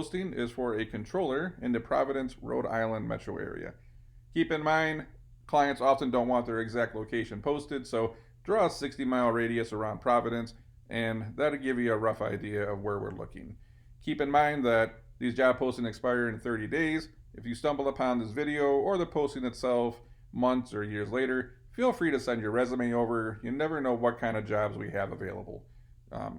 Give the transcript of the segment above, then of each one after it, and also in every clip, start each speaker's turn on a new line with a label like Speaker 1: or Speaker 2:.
Speaker 1: Posting is for a controller in the Providence, Rhode Island metro area. Keep in mind, clients often don't want their exact location posted, so draw a 60-mile radius around Providence, and that'll give you a rough idea of where we're looking. Keep in mind that these job postings expire in 30 days. If you stumble upon this video or the posting itself months or years later, feel free to send your resume over. You never know what kind of jobs we have available.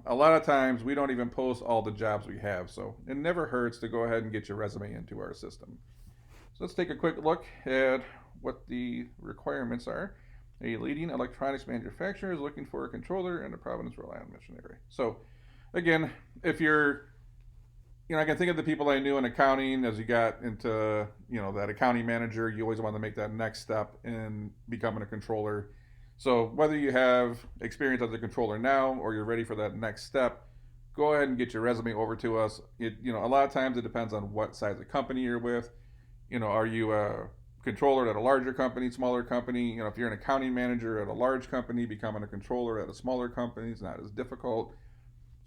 Speaker 1: A lot of times we don't even post all the jobs we have, so it never hurts to go ahead and get your resume into our system. So let's take a quick look at what the requirements are. A leading electronics manufacturer is looking for a controller in the Providence, Rhode Island mission area. So again, if you're, I can think of the people I knew in accounting as you got into, that accounting manager, you always want to make that next step in becoming a controller. So whether you have experience as a controller now or you're ready for that next step, go ahead and get your resume over to us. A lot of times it depends on what size of company you're with. Are you a controller at a larger company, smaller company? If you're an accounting manager at a large company, becoming a controller at a smaller company is not as difficult.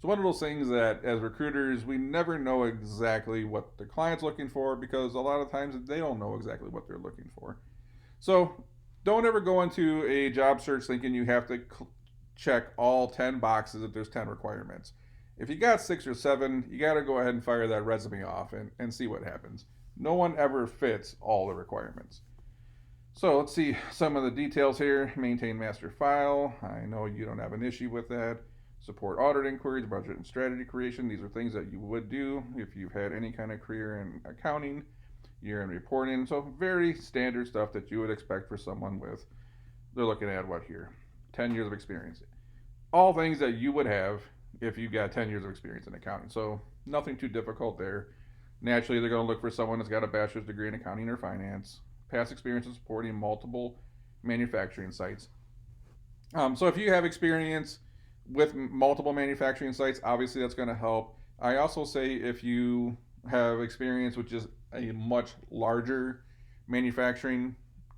Speaker 1: So one of those things that as recruiters, we never know exactly what the client's looking for because a lot of times they don't know exactly what they're looking for. So don't ever go into a job search thinking you have to check all 10 boxes if there's 10 requirements. If you got 6 or 7, you got to go ahead and fire that resume off and see what happens. No one ever fits all the requirements. So let's see some of the details here. Maintain master file. I know you don't have an issue with that. Support audit inquiries, budget and strategy creation. These are things that you would do if you've had any kind of career in accounting, year-end reporting. So very standard stuff that you would expect for someone with, they're looking at what here? 10 years of experience. All things that you would have if you got 10 years of experience in accounting. So nothing too difficult there. Naturally, they're going to look for someone that's got a bachelor's degree in accounting or finance, past experience in supporting multiple manufacturing sites. So if you have experience with multiple manufacturing sites, obviously that's going to help. I also say if you have experience with just a much larger manufacturing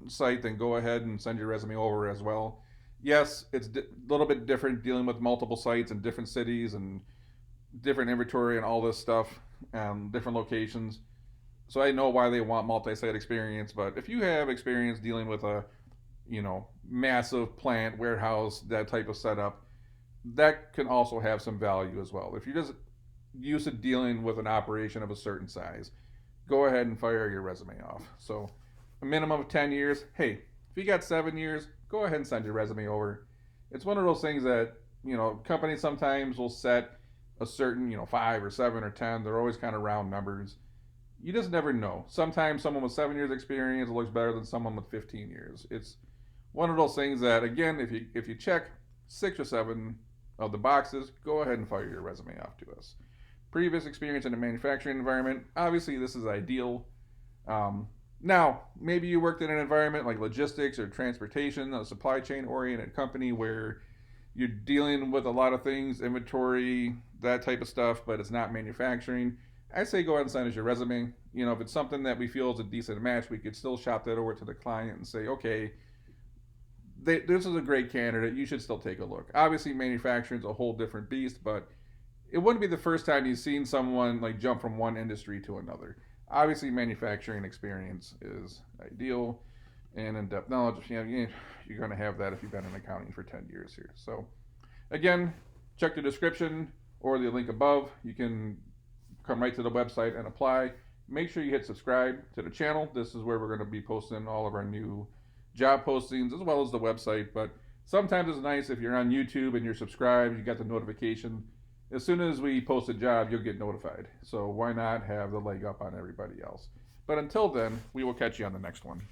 Speaker 1: site, then go ahead and send your resume over as well. Yes, it's a little bit different dealing with multiple sites in different cities and different inventory and all this stuff, different locations. So I know why they want multi-site experience, but if you have experience dealing with a, massive plant, warehouse, that type of setup, that can also have some value as well. If you're just used to dealing with an operation of a certain size, go ahead and fire your resume off. So a minimum of 10 years. Hey, if you got 7 years, go ahead and send your resume over. It's one of those things that, companies sometimes will set a certain, 5 or 7 or 10. They're always kind of round numbers. You just never know. Sometimes someone with 7 years experience looks better than someone with 15 years. It's one of those things that, again, if you check 6 or 7 of the boxes, go ahead and fire your resume off to us. Previous experience in a manufacturing environment, obviously this is ideal. Now, maybe you worked in an environment like logistics or transportation, a supply chain oriented company where you're dealing with a lot of things, inventory, that type of stuff, but it's not manufacturing. I say go ahead and send us your resume. If it's something that we feel is a decent match, we could still shop that over to the client and say, okay, this is a great candidate. You should still take a look. Obviously, manufacturing is a whole different beast, but it wouldn't be the first time you've seen someone like jump from one industry to another. Obviously, manufacturing experience is ideal, and in-depth knowledge. You're going to have that if you've been in accounting for 10 years here. So, again, check the description or the link above. You can come right to the website and apply. Make sure you hit subscribe to the channel. This is where we're going to be posting all of our new job postings as well as the website. But sometimes it's nice if you're on YouTube and you're subscribed, you got the notification. As soon as we post a job, you'll get notified. So why not have the leg up on everybody else? But until then, we will catch you on the next one.